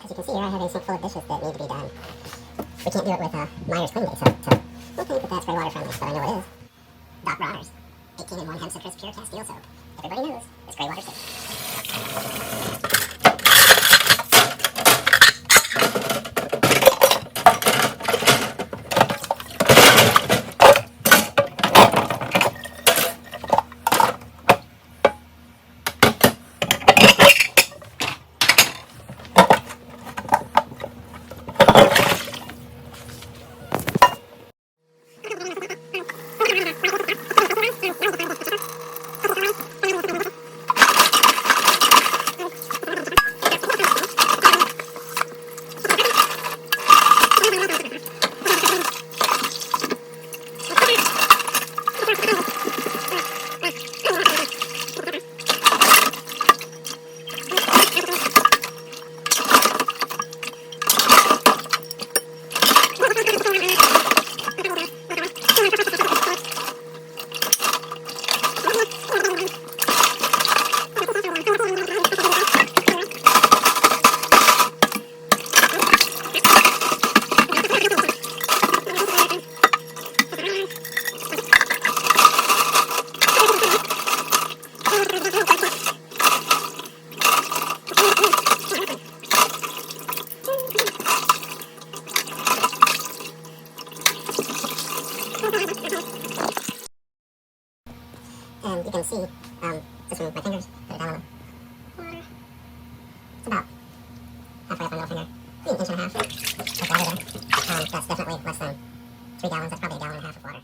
As you can see here, I have a sink full of dishes that need to be done. We can't do it with Myers Clean Day, so we'll think that that's very water friendly, but I know it is. Doc Bronner's 18 in 1 hemp citrus pure Castile soap. Everybody knows it's gray water soap. And you can see, just with my fingers, put it down on the water. It's about halfway up my middle finger, maybe an inch and a half of water there. That's definitely less than 3 gallons. That's probably a gallon and a half of water.